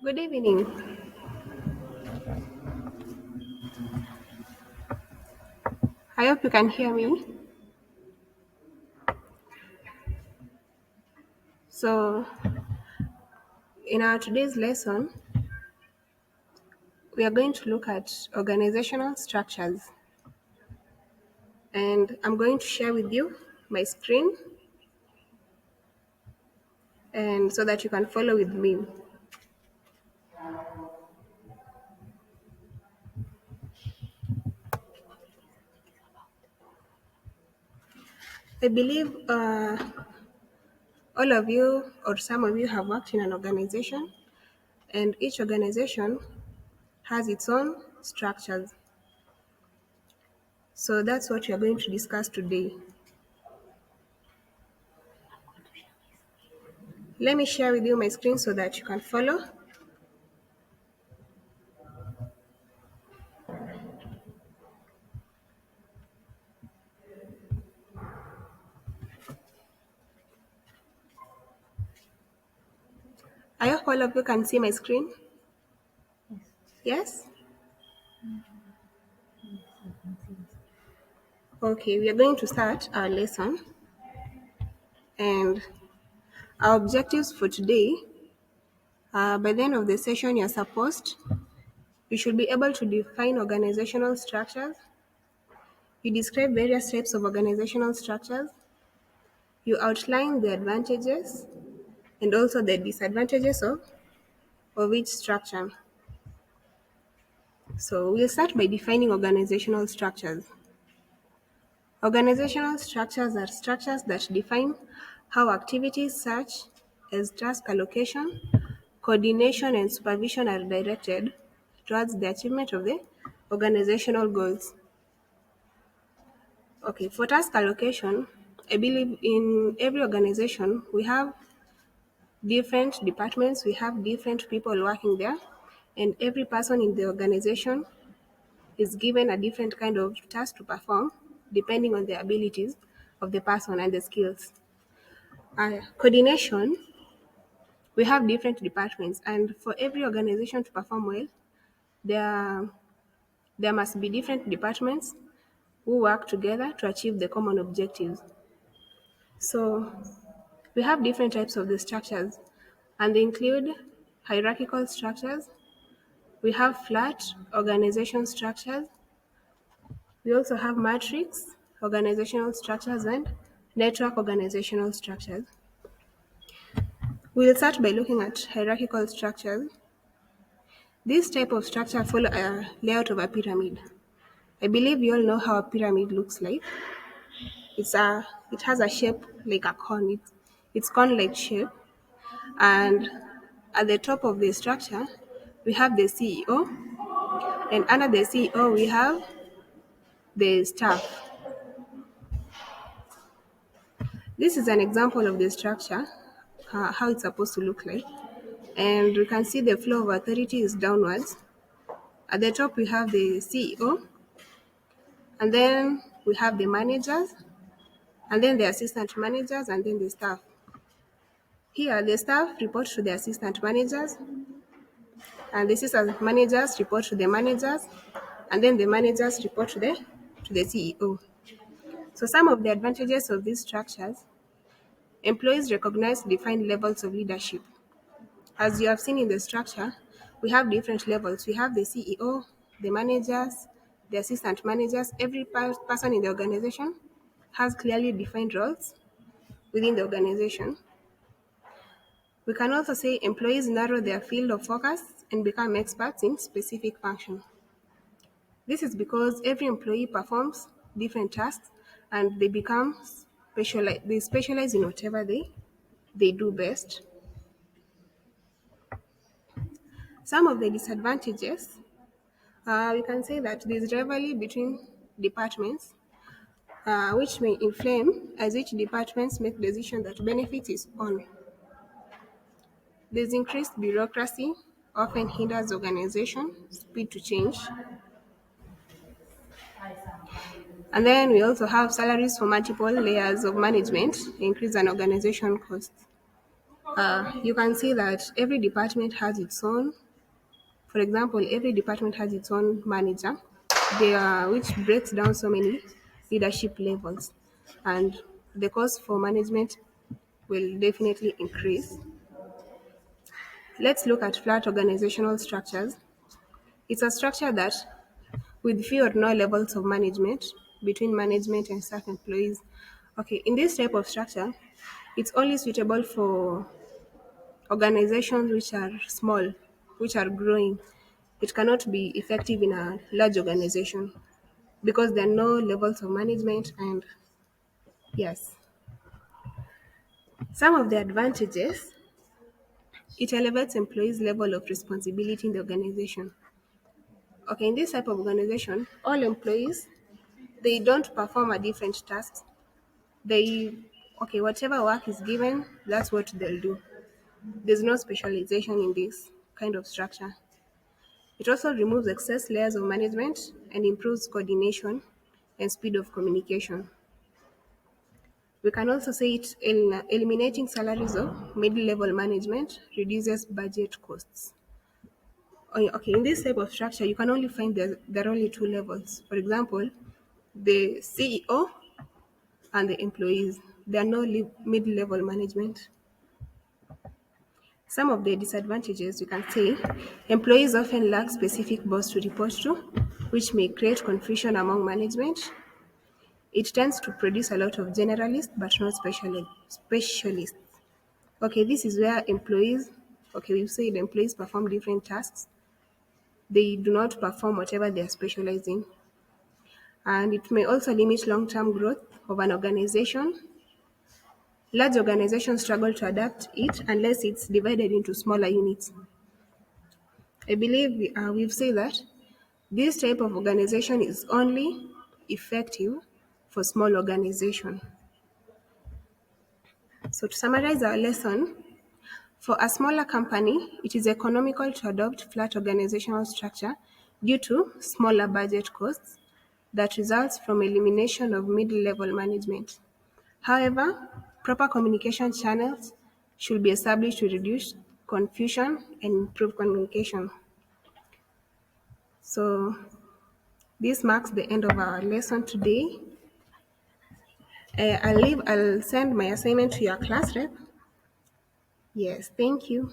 Good evening. I hope you can hear me. So, in our today's lesson, we are going to look at organizational structures, and I'm going to share with you my screen and so that you can follow with me. I believe all of you or some of you have worked in an organization, and each organization has its own structures. So that's what we are going to discuss today. Let me share with you my screen so that you can follow. I hope all of you can see my screen. Yes? Okay, we are going to start our lesson, and our objectives for today by the end of the session, you should be able to define organizational structures. You describe various types of organizational structures. You outline the advantages and also the disadvantages of each structure. So, we'll start by defining organizational structures. Organizational structures are structures that define how activities such as task allocation, coordination, and supervision are directed towards the achievement of the organizational goals. Okay, for task allocation, I believe in every organization we have different departments, we have different people working there, and every person in the organization is given a different kind of task to perform depending on the abilities of the person and the skills. Coordination, we have different departments, and for every organization to perform well, there, there must be different departments who work together to achieve the common objectives. So, we have different types of the structures, and they include hierarchical structures, we have flat organization structures, we also have matrix organizational structures and network organizational structures. We'll start by looking at hierarchical structures. This type of structure follow a layout of a pyramid. I believe you all know how a pyramid looks like. It has a shape like a cone. It's cone-like shape, and at the top of the structure, we have the CEO, and under the CEO, we have the staff. This is an example of the structure, how it's supposed to look like. And we can see the flow of authority is downwards. At the top, we have the CEO, and then we have the managers, and then the assistant managers, and then the staff. Here, the staff report to the assistant managers, and the assistant managers report to the managers, and then the managers report to the CEO. So some of the advantages of these structures, employees recognize defined levels of leadership. As you have seen in the structure, we have different levels. We have the CEO, the managers, the assistant managers. Every person in the organization has clearly defined roles within the organization. We can also say employees narrow their field of focus and become experts in specific function. This is because every employee performs different tasks and they specialize in whatever they do best. Some of the disadvantages, we can say that there's rivalry between departments, which may inflame as each departments make decisions that benefit its own. There's increased bureaucracy, often hinders organization speed to change. And then we also have salaries for multiple layers of management, increase an organization cost. You can see that every department has its own. For example, every department has its own manager, which breaks down so many leadership levels, and the cost for management will definitely increase. Let's look at flat organizational structures. It's a structure that, with few or no levels of management between management and staff employees. Okay, in this type of structure, it's only suitable for organizations which are small, which are growing. It cannot be effective in a large organization because there are no levels of management. And yes, some of the advantages, it elevates employees' level of responsibility in the organization. Okay, in this type of organization, all employees, they don't perform a different tasks. They, okay, whatever work is given, that's what they'll do. There's no specialization in this kind of structure. It also removes excess layers of management and improves coordination and speed of communication. We can also say it in eliminating salaries of mid-level management reduces budget costs. Okay, in this type of structure, you can only find there are only two levels. For example, the CEO and the employees. There are no mid-level management. Some of the disadvantages you can say employees often lack specific boss to report to, which may create confusion among management. It tends to produce a lot of generalists but not specialists. Okay, this is where employees, okay, we've said employees perform different tasks. They do not perform whatever they are specialized in. And it may also limit long term growth of an organization. Large organizations struggle to adapt it unless it's divided into smaller units. I believe we've said that this type of organization is only effective for small organization. So to summarize our lesson, for a smaller company, it is economical to adopt flat organizational structure due to smaller budget costs that results from elimination of mid-level management. However, proper communication channels should be established to reduce confusion and improve communication. So this marks the end of our lesson today. I'll send my assignment to your class rep. Yes, thank you.